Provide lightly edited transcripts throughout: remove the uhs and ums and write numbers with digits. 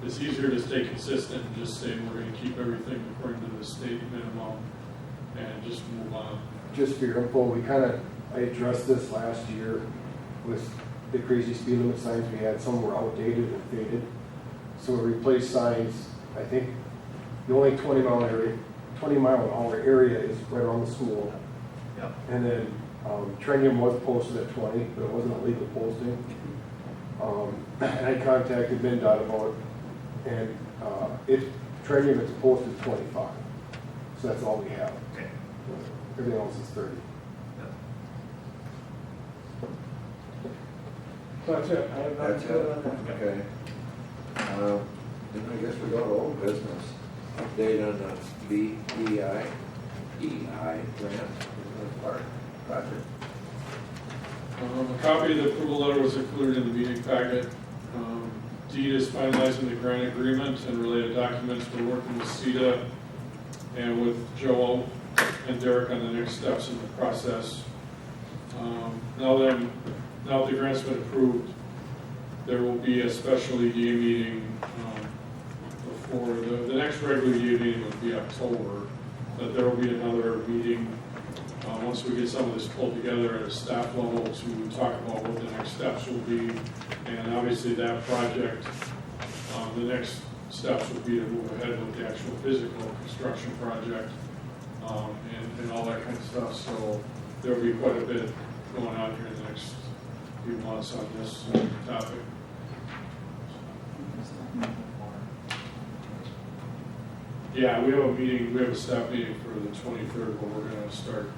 It's easier to stay consistent and just say we're going to keep everything according to the state minimum and just move on. Just for your info, I addressed this last year with the crazy speed limit signs we had. Some were outdated and faded. So we replaced signs. I think the only 20 mile an hour area is right around the school. Yep. And then Kenyon was posted at 20, but it wasn't a legal posting. And I contacted MnDOT about it, and Kenyon is posted 25. So that's all we have. Okay. Everything else is 30. That's it. I have That's nothing it, further on that. okay. Then I guess we go to old business. Update on the EI grant, part, project. A copy of the approval letter was included in the meeting packet. Deed is finalizing the grant agreement and related documents. We're working with CETA and with Joe and Derek on the next steps in the process. Now that the grant's been approved, there will be a special EDA meeting before the next regular EDA meeting would be October, but there will be another meeting once we get some of this pulled together at a staff level to talk about what the next steps will be. And obviously that project, the next steps would be to move ahead with the actual physical construction project and all that kind of stuff. So there will be quite a bit going on here in the next few months on this topic. Yeah, we have a staff meeting for the 23rd where we're going to start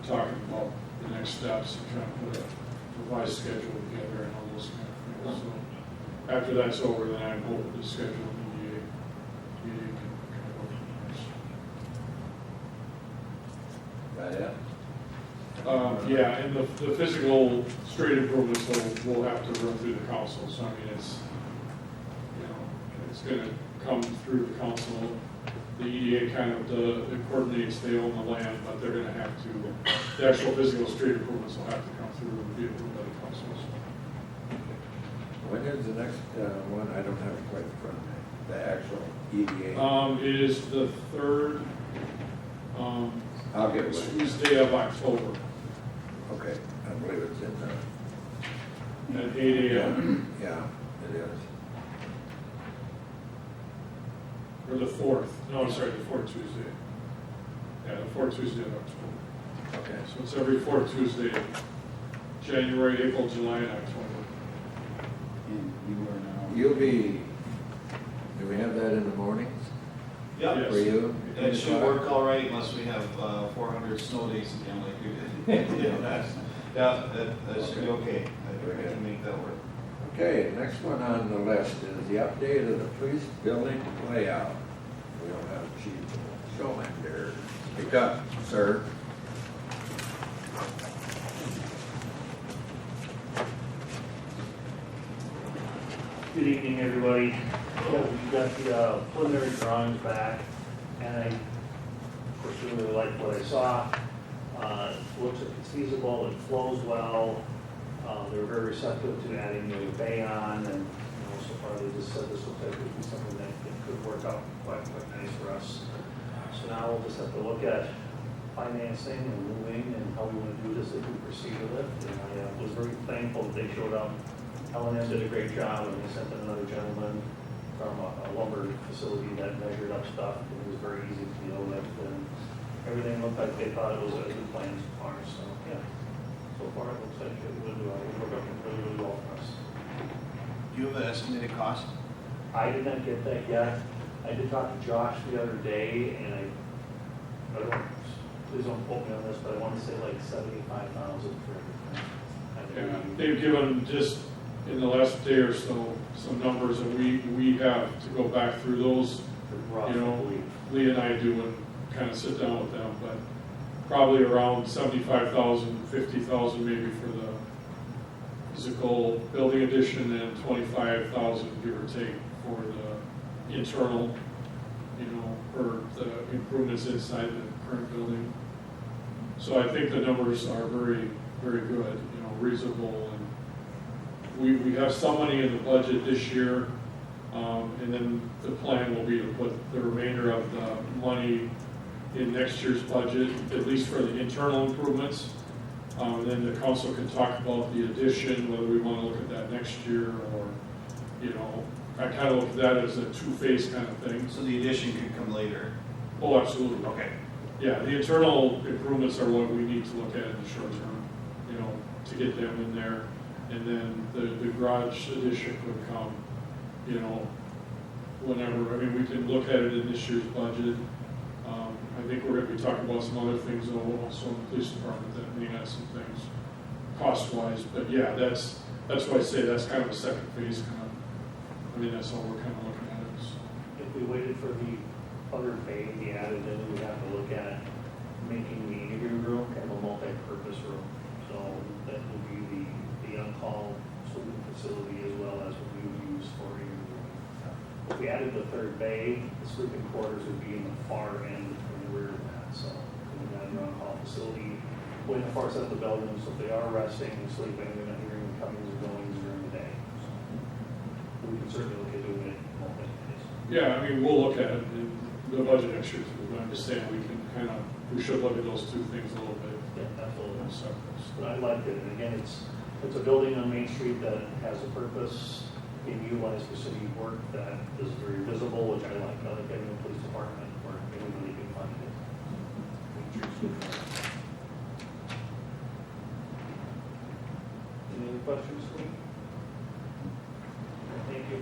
talking about the next steps and kind of put a revised schedule together and all those kind of things. So after that's over, then I'm hoping to schedule an EDA meeting and kind of go from there. That it? Yeah, and the physical street improvements will have to run through the council. So I mean, it's going to come through the council. The EDA kind of coordinates, they own the land, but they're going to have to, the actual physical street improvements will have to come through and be approved by the councils. When is the next one? I don't have it quite in front of me. The actual EDA. It is the third I'll get with it. Tuesday of October Okay, I believe it's in at 8 a.m. yeah, it is. Or the 4th. No, I'm sorry, the 4th Tuesday. Yeah, the 4th Tuesday of October. Okay. So it's every 4th Tuesday, January, April, July, and October. And you are now. You'll be, do we have that in the mornings Yep. Yes. for you? That should work all right unless we have 400 snow days again like we did. That should be okay. I can make that work. Okay, next one on the list is the update of the police building layout. We don't have Chief Showman here. Speak up, sir. Good evening, everybody. Yeah, we got the preliminary drawings back, and I, of course, really like what I saw. Looks like it's feasible, it flows well. They were very receptive to adding the bay on, and so far they just said this looks like it would be something that could work out quite nice for us. So now we'll just have to look at financing and moving and how we want to do this if we proceed with it. And I was very thankful that they showed up. L&M did a great job, and they sent in another gentleman from a lumber facility that measured up stuff, and it was very easy to deal with, and everything looked like they thought it was a good plan so far, so, yeah. So far, it looks like it would work out really, really well for us. Do you have an estimated cost? I did not get that yet. I did talk to Josh the other day, and I don't, please don't quote me on this, but I want to say like $75,000 for everything. Yeah, they've given just in the last day or so some numbers, and we have to go back through those. Lee and I do and kind of sit down with them, but probably around 75,000, 50,000 maybe for the physical building addition, and 25,000 give or take for the internal, for the improvements inside the current building. So I think the numbers are very, very good, reasonable, and we have some money in the budget this year And then the plan will be to put the remainder of the money in next year's budget, at least for the internal improvements. Then the council can talk about the addition, whether we want to look at that next year or, you know, I kind of look at that as a two-phase kind of thing. So the addition could come later. Oh, absolutely. Okay. Yeah, the internal improvements are what we need to look at in the short term, you know, to get them in there. And then the garage addition could come, you know, whenever. I mean, we can look at it in this year's budget. I think we're gonna be talking about some other things though, also in the police department that may add some things cost-wise. But yeah, that's why I say that's kind of a second phase kind of, I mean, that's how we're kind of looking at it. So. If we waited for the other bay to be added, then we would have to look at making the interview room kind of a multi-purpose room. So that would be the on-call sleeping facility as well as what we would use for interviewing. If we added the third bay, the sleeping quarters would be in the far end from the rear of that. So we would have an on-call facility way in the far side of the building, so if they are resting and sleeping, they're not hearing the comings and goings during the day. So we can certainly look at doing it multi-phase. Yeah, I mean, we'll look at it in the budget next year, too. But I'm just saying we can kind of, we should look at those two things a little bit. Yeah, absolutely. So, But I liked it, and again, it's a building on Main Street that has a purpose, can utilize for city work that is very visible, which I like. I like having a police department where anybody can find it. Main Street's good for it. Any other questions for me? Thank you.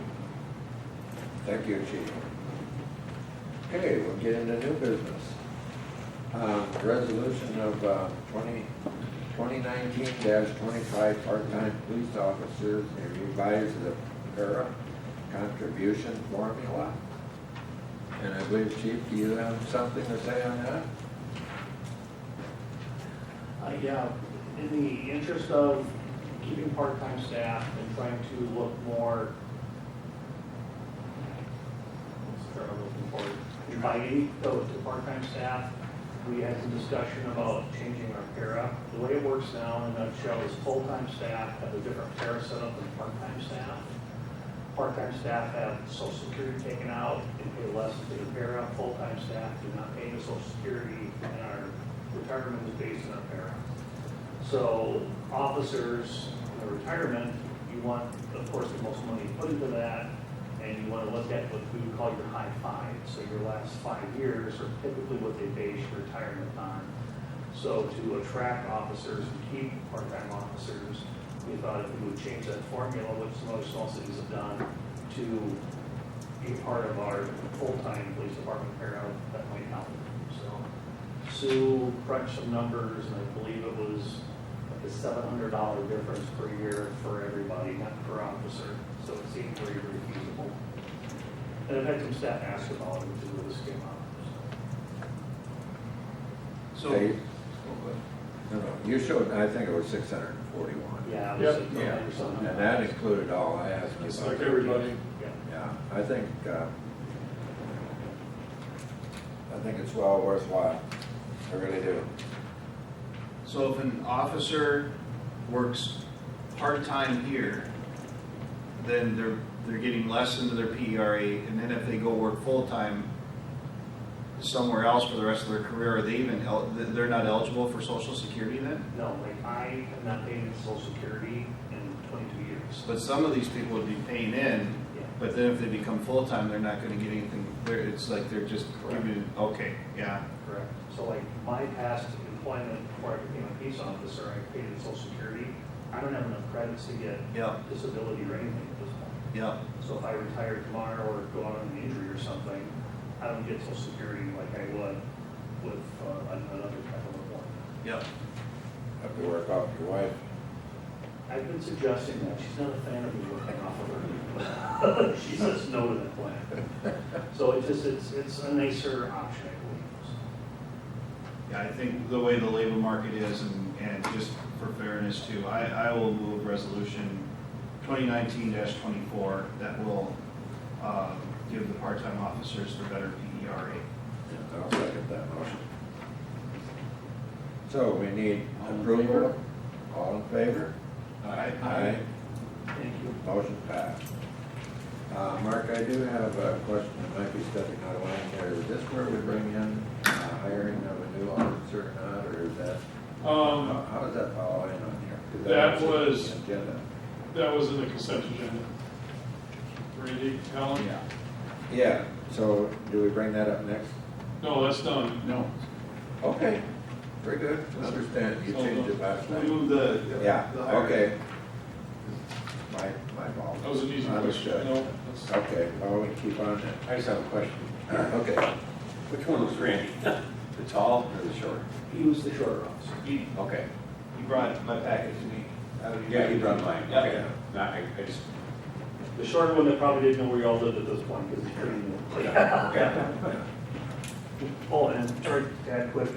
Thank you, Chief. Okay, we'll get into new business. Resolution of 2019-25 part-time police officers, they revised the para contribution formula. And I believe, Chief, do you have something to say on that? Yeah, in the interest of keeping part-time staff and trying to look more, what's the term I'm looking for, inviting to part-time staff, we had some discussion about changing our para. The way it works now in a nutshell is full-time staff have a different para setup than part-time staff. Part-time staff have Social Security taken out and pay less to the para. Full-time staff do not pay the Social Security, and our retirement is based on our para. So officers in the retirement, you want, of course, the most money put into that, and you want to look at what we would call your high five. So your last 5 years are typically what they base your retirement on. So to attract officers and keep part-time officers, we thought if we would change that formula, which some other small cities have done, to be part of our full-time police department para, that might help. So Sue crunched some numbers, and I believe it was like a $700 difference per year for everybody, not per officer. So it seemed very, very feasible. And I've had some staff ask about it, which is where this came out. So, Hey. No, you showed, I think it was 641. Yeah, it Yep. was Yeah, or something. and that included all I asked you it's about. like everybody. Yeah. Yeah, I think it's well worthwhile. I really do. so if an officer works part-time here, then they're getting less into their PERA, and then if they go work full-time somewhere else for the rest of their career, are they even, they're not eligible for Social Security then? No, like I have not paid into Social Security in 22 years. But some of these people would be paying in, Yeah. but then if they become full-time, they're not gonna get anything, it's like they're just Correct. giving, okay, yeah. Correct. So like my past employment before I became a peace officer, I paid in Social Security. I don't have enough credits to get Yep, disability or anything at this point. yep, So if I retire tomorrow or go out on an injury or something, I don't get Social Security like I would with another type of employment. yep. Have to work off your wife. I've been suggesting that. She's not a fan of me working off of her. She says no to that plan. So it's a nicer option, I believe. Yeah, I think the way the labor market is, and just for fairness too, I will move resolution 2019-24 that will give the part-time officers the better PERA. I'll second that motion. So we need All in approval. favor? All in favor? Aye. Aye. Thank you. Motion passed. Mark, I do have a question that might be stepping out of line there. Is this where we bring in hiring of a new officer or not, or is that, how does that fall in on here? 'Cause That wasn't in was- the agenda. That was in the consent agenda. Randy, Alan? Yeah, so do we bring that up next? No, that's done. No. Okay, very good, understand, you changed it last We night. moved the. Yeah, the hiring. okay. My fault. That was an easy question. Understood. No, that's- Okay, well, we can keep on then. I just have a question. Okay, Which one was Randy? The tall or the short? He was the shorter officer. He Okay. He brought my package to me. Yeah, he brought mine, Yeah. okay. No, I just, The shorter one that probably didn't know where y'all lived at this point, because he's pretty new. Oh, and sorry, to add quick,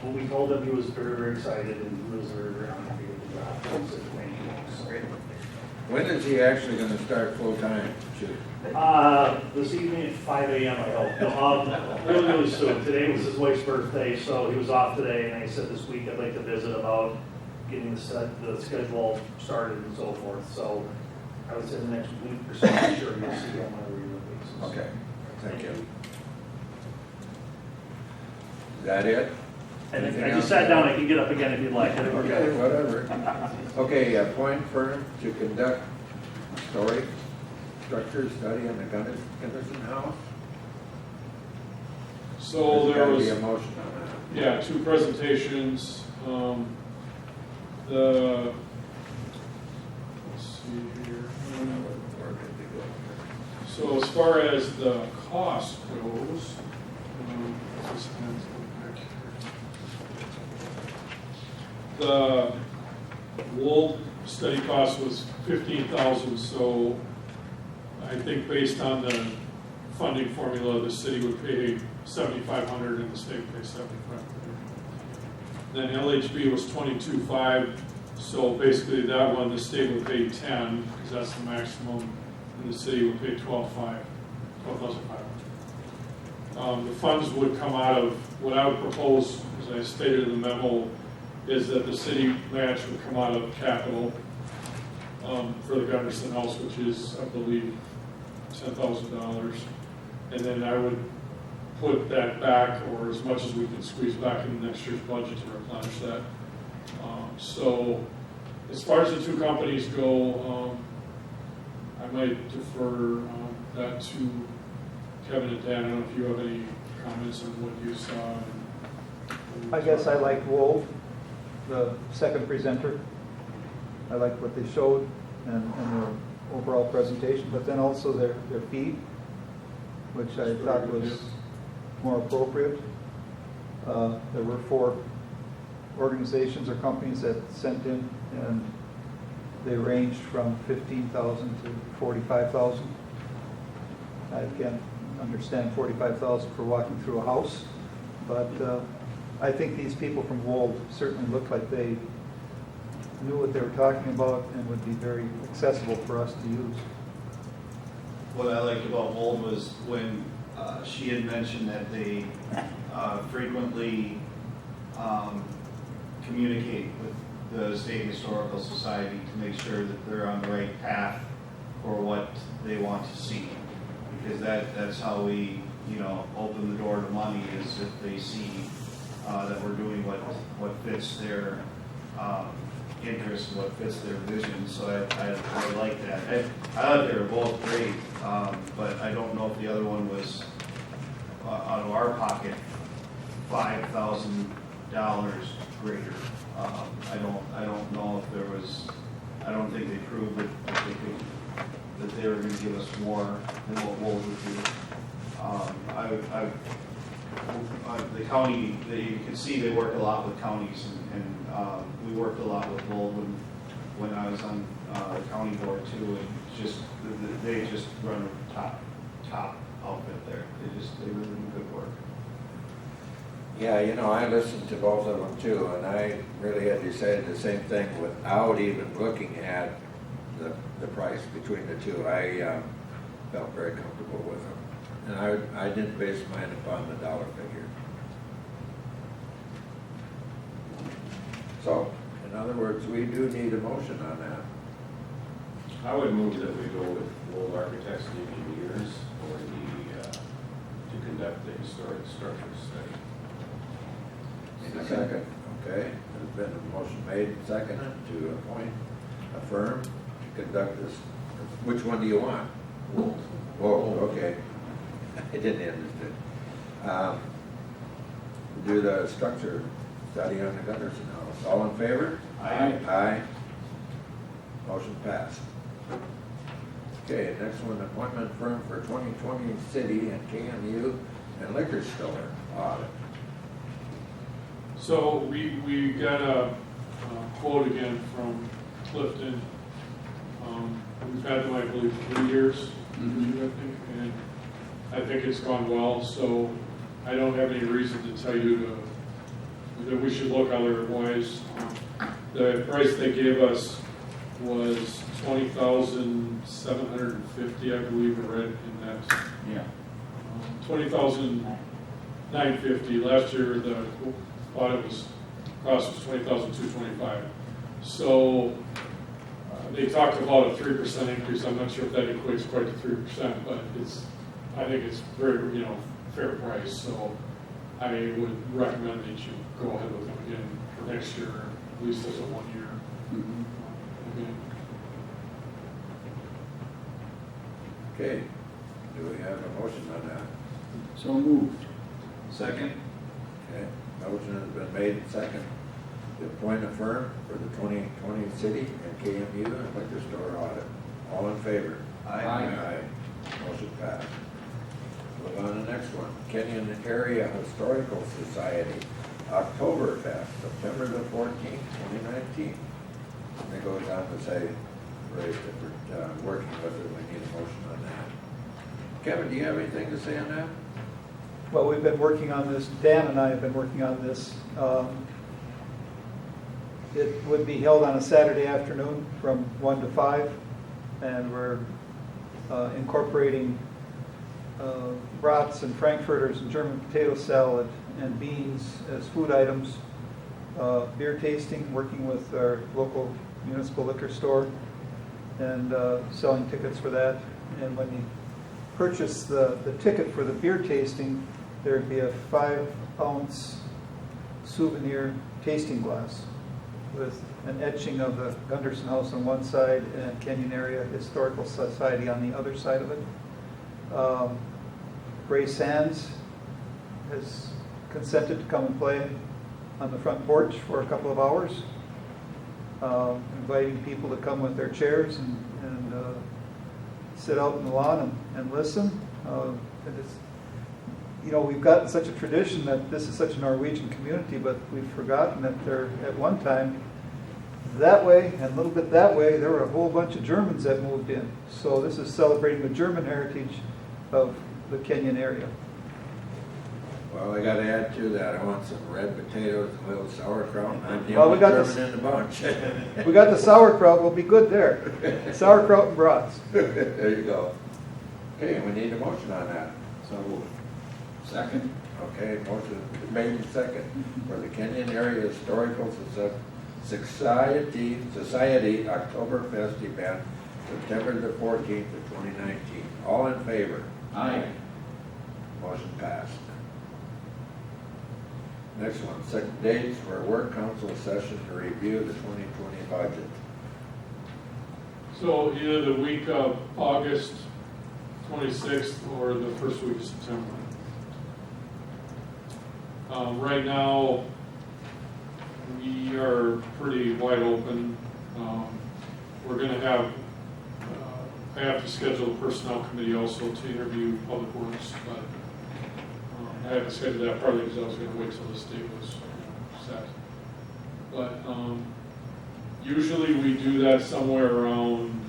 when we told him, he was very, very excited, and he was very, very happy with the job. He said, "Thank you." So, when is he actually gonna start full-time? Shoot. This evening at 5 a.m. I hope. Really, really soon. Today was his wife's birthday, so he was off today, and I said this week I'd like to visit about getting the schedule started and so forth. So I would say the next week or so, I'm sure you'll see him on a regular basis. Okay, thank you. Is that it? And Anything I else? just sat down, I can get up again if you'd like. Okay, whatever. Okay, appoint firm to conduct story structure study in the Gunderson House. So There's there gotta was, be a motion on that. yeah, 2 presentations. Let's see here. Where did they go? So as far as the cost goes, this one's back here. The Wold study cost was 15,000, so I think based on the funding formula, the city would pay 7,500 and the state would pay 7,500. Then LHB was 22,500, so basically that one, the state would pay 10, because that's the maximum, and the city would pay 12,500. The funds would come out of, what I would propose, as I stated in the memo, is that the city match would come out of capital for the Gunderson House, which is, I believe, $10,000. And then I would put that back, or as much as we can squeeze back in next year's budget to replenish that. So as far as the 2 companies go, I might defer that to Kevin and Dan. I don't know if you have any comments on what you saw. I guess I like Wolf, the second presenter. I liked what they showed and their overall presentation, but then also their feed, which I thought was more appropriate. There were 4 organizations or companies that sent in, and they ranged from 15,000 to 45,000. I can't understand 45,000 for walking through a house, but I think these people from Wold certainly looked like they knew what they were talking about and would be very accessible for us to use. What I liked about Mold was when she had mentioned that they frequently communicate with the State Historical Society to make sure that they're on the right path for what they want to see. Because that's how we, open the door to money, is if they see that we're doing what fits their interests and what fits their vision. So I like that. I thought they were both great, but I don't know if the other one was out of our pocket $5,000 greater. I don't know if there was. I don't think they proved that they were going to give us more than what Wold would do. The county, you can see they work a lot with counties, and we worked a lot with Wold when I was on the county board too, and they just run a top outfit there. They really do good work. Yeah, I listened to both of them too, and I really had decided the same thing without even looking at the price between the 2. I felt very comfortable with them. And I didn't base mine upon the dollar figure. So, in other words, we do need a motion on that. I would move that we go with Wold Architects and Engineers for to conduct the historic structures study. Need a second? Okay, there's been a motion made and seconded to appoint a firm to conduct this. Which one do you want? Oh, okay. I didn't understand. Do the structure study on the Gunderson House. All in favor? Aye. Aye. Motion passed. Okay, next one, appointment firm for 2020 city and KMU and liquor store audit. So we got a quote again from Clifton. We've had them, I believe, 3 years, I think, and I think it's gone well, so I don't have any reason to tell you that we should look otherwise. The price they gave us was $20,750, I believe, I read in that. Yeah. $20,950. Last year, the audit cost was $20,225. So they talked about a 3% increase. I'm not sure if that equates quite to 3%, but I think it's very, fair price. So I would recommend that you go ahead with them again for next year, at least as a 1 year. Again. Okay, do we have a motion on that? So moved. Second? Okay, motion has been made and second to appoint a firm for the 2020 city and KMU and liquor store audit. All in favor? Aye. Motion passed. Move on to the next one. Kenyon Area Historical Society, Oktoberfest, September the 14th, 2019. And it goes on to say, Ray, that we're working with it, we need a motion on that. Kevin, do you have anything to say on that? Well, we've been working on this, Dan and I have been working on this. It would be held on a Saturday afternoon from 1 to 5, and we're incorporating brats and frankfurters and German potato salad and beans as food items, beer tasting, working with our local municipal liquor store, and selling tickets for that. And when you purchase the ticket for the beer tasting, there'd be a 5-ounce souvenir tasting glass with an etching of the Gunderson House on one side and Kenyon Area Historical Society on the other side of it. Ray Sands has consented to come and play on the front porch for a couple of hours, inviting people to come with their chairs and sit out in the lawn and listen. And it's, we've gotten such a tradition that this is such a Norwegian community, but we've forgotten that there, at one time, that way and a little bit that way, there were a whole bunch of Germans that moved in. So this is celebrating the German heritage of the Kenyon area. Well, I got to add to that. I want some red potatoes, a little sauerkraut. I'm the Well, we only got German this- in the bunch. We got the sauerkraut, we'll be good there. Sauerkraut and brats. There you go. Okay, we need a motion on that. So moved. Second. Okay, motion made and second for the Kenyon Area Historical Society Oktoberfest event, September the 14th of 2019. All in favor? Aye. Motion passed. Next one, set dates for a work council session to review the 2020 budget. So either the week of August 26th or the first week of September. Right now, we are pretty wide open. We're going to have, I have to schedule a personnel committee also to interview Public Works, but I had to schedule that partly because I was going to wait till this date was set. But usually we do that somewhere around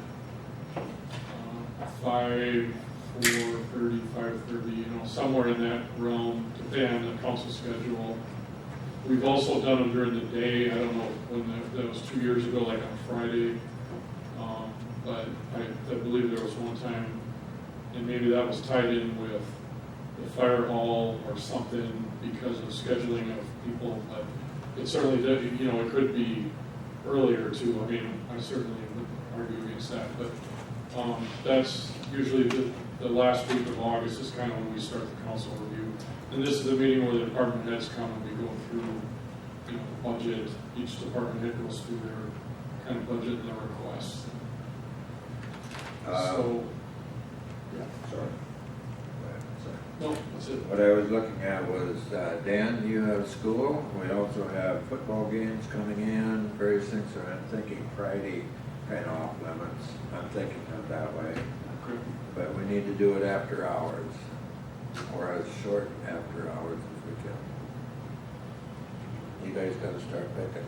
5, 4:30, 5:30, somewhere in that realm, depending on the council schedule. We've also done them during the day. I don't know when that was 2 years ago, like on Friday. But I believe there was one time, and maybe that was tied in with the fire hall or something because of scheduling of people. But it certainly did, it could be earlier too. I mean, I certainly argue against that, but, that's usually the last week of August is kind of when we start the council review. And this is a meeting where the department heads come and we go through, you know, the budget, each department head goes through their kind of budget and their requests. So, Sorry. no, that's it. What I was looking at was, Dan, you have school, we also have football games coming in, various things, so I'm thinking Friday kind of off limits. I'm thinking of that way, Okay. but we need to do it after hours, or as short after hours as we can. You guys gotta start picking.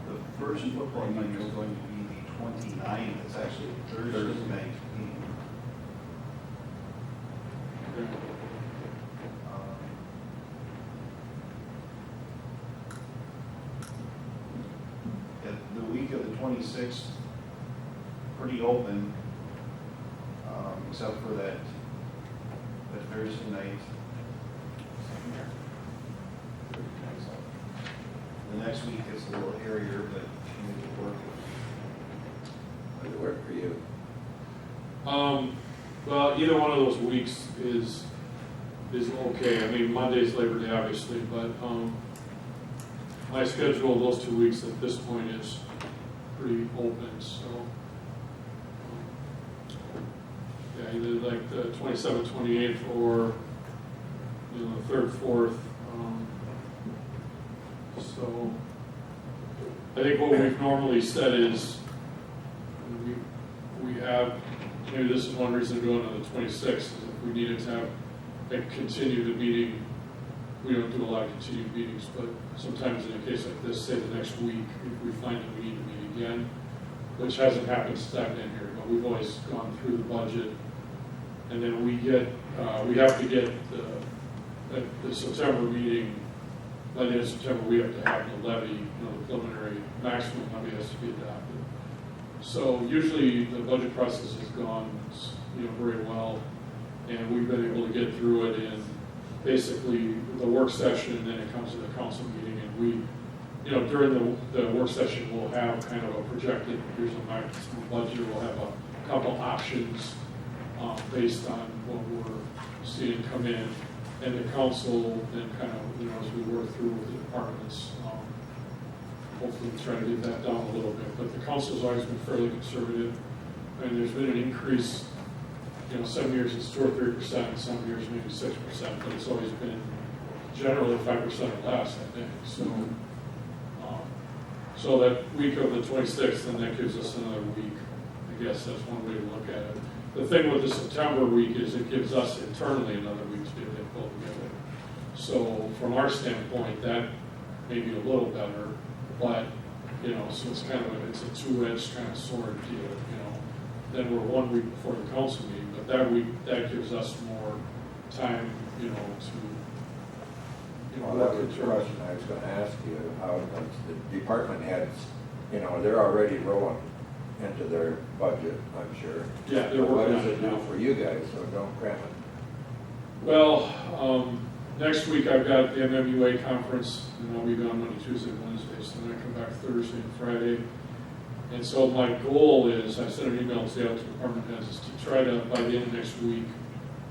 The first football game is going to be the 29th. It's actually Thursday night game. Okay. The week of the 26th, pretty open, except for that Thursday night. The next week is a little hairier, but we need to work it. Would it work for you? Well, either one of those weeks is okay. I mean, Monday's Labor Day, obviously, but, my schedule those 2 weeks at this point is pretty open, so. Yeah, either like the 27th, 28th, or, you know, the 3rd, 4th. So, I think what we've normally said is, we have, maybe this is one reason to go on the 26th, is if we needed to have a continued meeting, we don't do a lot of continued meetings, but sometimes in a case like this, say the next week, if we find that we need to meet again, which hasn't happened since I've been here, but we've always gone through the budget, and then we have to get the September meeting, by the end of September, we have to have the levy, you know, the preliminary maximum levy has to be adopted. So usually the budget process has gone, you know, very well, and we've been able to get through it in basically the work session, and then it comes to the council meeting, and we, you know, during the work session, we'll have kind of a projected, here's a maximum budget, we'll have a couple options based on what we're seeing come in, and the council then kind of, you know, as we work through with the departments, hopefully try to get that down a little bit. But the council's always been fairly conservative, and there's been an increase, you know, some years it's 2 or 3%, some years maybe 6%, but it's always been generally 5% or less, I think. So that week of the 26th, then that gives us another week. I guess that's one way to look at it. The thing with the September week is it gives us internally another week to get it pulled together. So from our standpoint, that may be a little better, but, you know, so it's kind of it's a two-edged kind of sword deal, you know. Then we're 1 week before the council meeting, but that week, that gives us more time, you know, to, you know, Well, that was the question I was gonna ask you, how the department heads, you know, they're already rolling into their budget, I'm sure. Yeah, they're What working does on it it do now. for you guys, so don't cram it? Well, next week I've got the MMUA conference, and I'll be gone Monday, Tuesday, Wednesday, so then I come back Thursday and Friday. And so my goal is, I sent an email to the other department heads, is to try to, by the end of next week,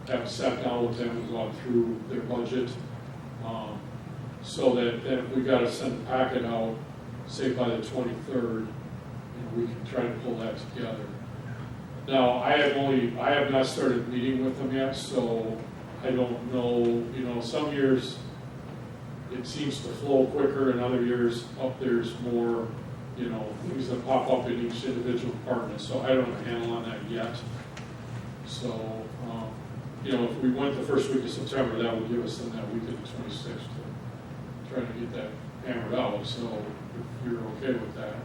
have sat down with them and gone through their budget. So that then if we got to send the packet out, say by the 23rd, we can try to pull that together. Now, I have not started meeting with them yet, so I don't know, you know, some years it seems to flow quicker, and other years there's more, you know, things that pop up in each individual department, so I don't have a handle on that yet. So, you know, if we went the first week of September, that would give us then that week of the 26th to try to get that hammered out, so if you're okay with that.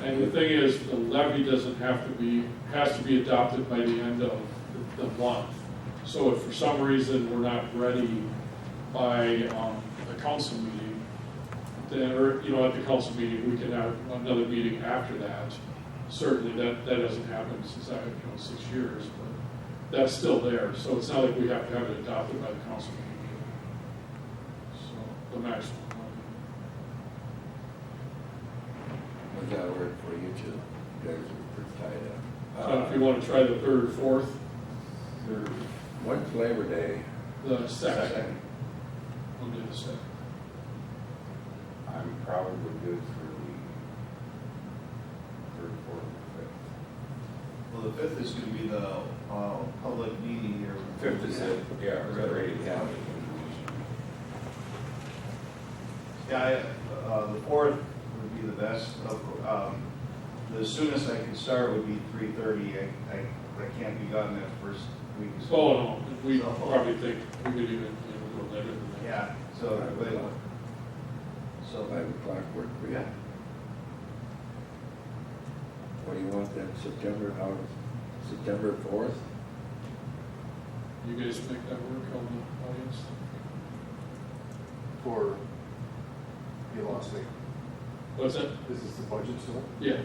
And the thing is, the levy has to be adopted by the end of the month. So if for some reason we're not ready by the council meeting, then, or, you know, at the council meeting, we can have another meeting after that. Certainly, that hasn't happened since I've been 6 years, but that's still there. So it's not like we have to have it adopted by the council meeting. So, the maximum. Does that work for you two? You guys are pretty tied up. So if you want to try the 3rd or 4th, When's Labor Day? the 2nd. We'll do the 2nd. I'm probably good for the third, fourth, Well, the 5th is going to be the public meeting here. fifth. Fifth is it, yeah, is that ready? Yeah. Yeah, the 4th would be the best. The soonest I could start would be 3:30. I can't be gone that first week. Oh, no, we probably think we could even, go later than that. Yeah, so, but, so 5 o'clock work for you? What do you want then, September 4th? You guys make that work on the audience? For, you lost me. What's that? This is the budget stuff? Yeah.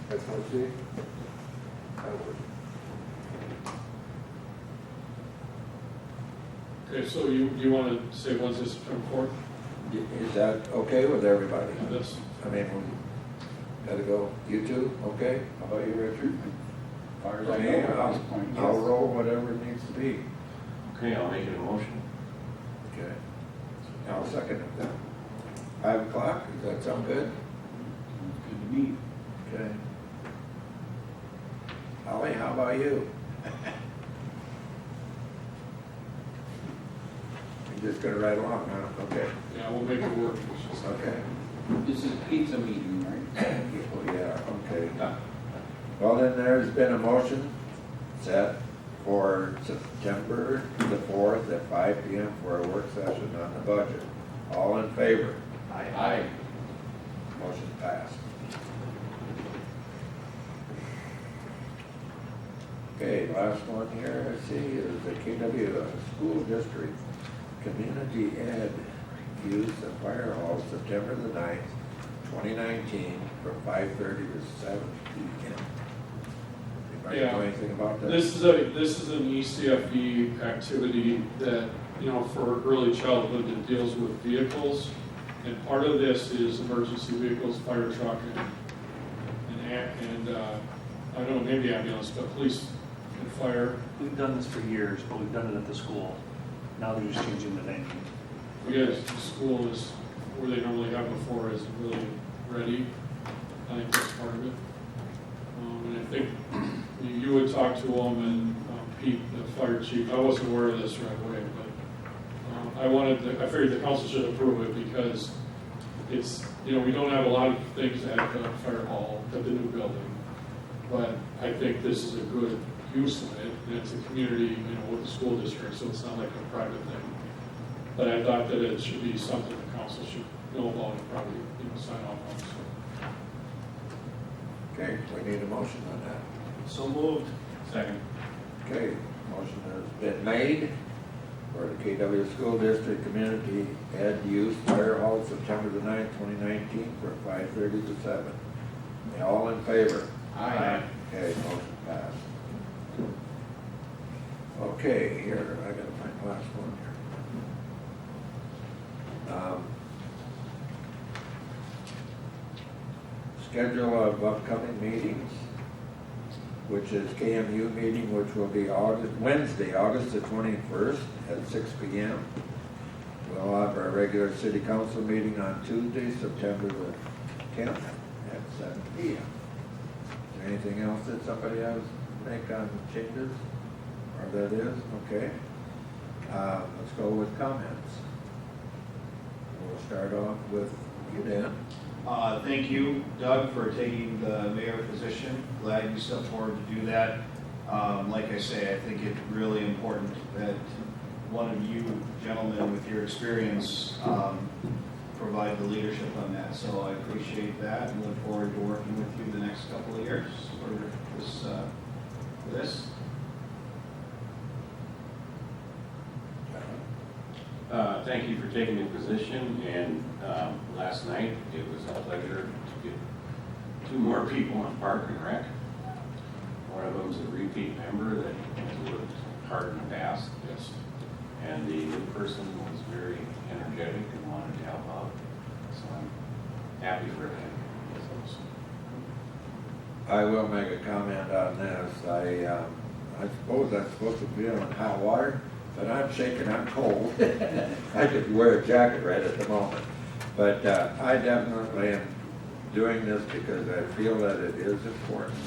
That's Wednesday? That'll work. Okay, so you want to say Wednesday, September 4th? Is that okay with everybody? That's, I mean, we gotta go, you two, okay? How about you, Richard? As far as I know, at this point, I'll yes. roll whatever it needs to be. Okay, I'll make it a motion. Okay. I'll second it then. 5 o'clock, does that sound good? Good to meet. Okay. Holly, how about you? You're just gonna ride along, huh? Okay. yeah, we'll make it work. It's just- Okay. This is pizza meeting, right? Oh, yeah, okay. Well, then there's been a motion set for September the 4th at 5 PM for a work session on the budget. All in favor? Aye. Motion passed. Okay, last one here, I see, is the KW School District Community Ed Use the Fire Hall, September the 9th, 2019, from 5:30 to 7 PM. Anybody know Yeah. anything about that? This is an ECFE activity that, for early childhood that deals with vehicles. And part of this is emergency vehicles, fire truck, and I don't know, maybe ambulance, but police and fire. We've done this for years, but we've done it at the school. Now they're just changing the name. Because the school is, where they normally have before, is really ready. I think that's part of it. And I think you would talk to them, and Pete, the fire chief, I wasn't aware of this right away, but I figured the council should approve it because it's, we don't have a lot of things at the fire hall, at the new building. But I think this is a good use of it, and it's a community, with the school district, so it's not like a private thing. But I thought that it should be something the council should know about and probably, sign off on, so. Okay, we need a motion on that. So moved. Second. Okay, motion has been made for the KW School District Community Ed Use Fire Hall, September the 9th, 2019, from 5:30 to 7. All in favor? Aye. Okay, motion passed. Okay, here, I gotta find the last one here. Schedule of upcoming meetings, which is KMU meeting, which will be Wednesday, August the 21st at 6 PM. We'll have our regular city council meeting on Tuesday, September the 10th at 7 PM. Is there anything else that somebody has to make on changes? Or that is, okay. Let's go with comments. We'll start off with you, Dan. Thank you, Doug, for taking the mayor position. Glad you stepped forward to do that. Like I say, I think it's really important that one of you gentlemen with your experience provide the leadership on that. So I appreciate that and look forward to working with you the next couple of years for this. Thank you for taking the position, and last night it was a pleasure to get 2 more people on Park and Rec. One of them's a repeat member that has worked hard in the past, Yes. and the new person was very energetic and wanted to help out, so I'm happy for him. I will make a comment on this. I suppose I'm supposed to be in hot water, but I'm shaking, I'm cold. I could wear a jacket right at the moment. But I definitely am doing this because I feel that it is important.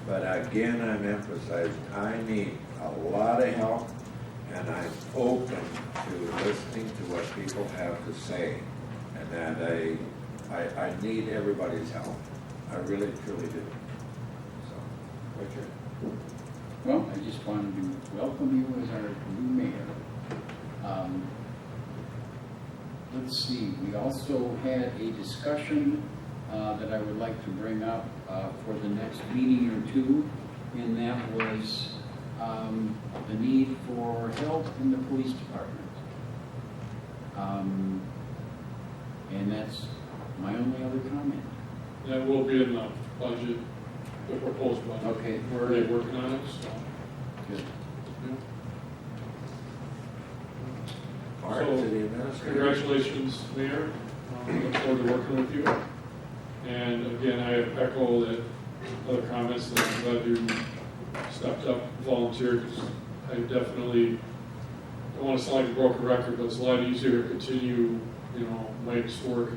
But again, I'm emphasizing, I need a lot of help, and I'm open to listening to what people have to say. And that I need everybody's help. I really, truly do. So, Richard? Well, I just wanted to welcome you as our new mayor. Let's see, we also had a discussion that I would like to bring up for the next meeting or two, and that was the need for help in the police department. And that's my only other comment. That will be in the budget, the proposed budget. Okay. We're already working on it, so. Good. Art to the administrator. Congratulations, Mayor. Look forward to working with you. And again, I echo that other comments that I'm glad you stepped up, volunteered, because I definitely don't want to sound like a broken record, but it's a lot easier to continue, Mike's work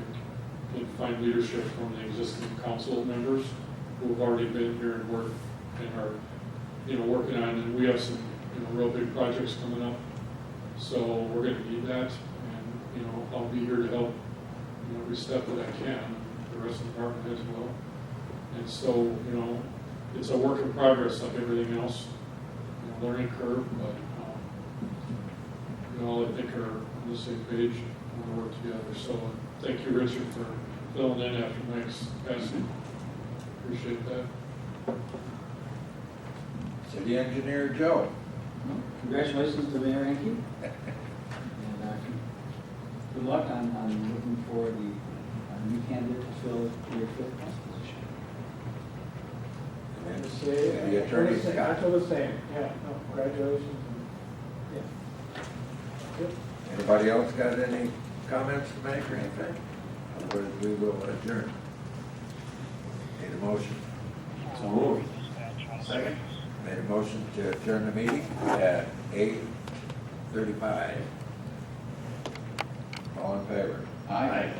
and find leadership from the existing council members who have already been here and worked and are, working on, and we have some, real big projects coming up. So we're going to need that, and, I'll be here to help, every step that I can, the rest of the department as well. And so, it's a work in progress like everything else, learning curve, but, all I think are on the same page when we work together. So thank you, Richard, for filling in after Mike's passing. Appreciate that. City Engineer Joe. Congratulations to Mayor Anke. And good luck on looking for the new candidate to fill your fifth council position. And the attorney I Scott. feel the same, yeah, no, congratulations. Yeah. Good. Anybody else got any comments to make or anything? Otherwise, we will adjourn. Need a motion? So moved. Second? Made a motion to adjourn the meeting at 8:35. All in favor? Aye.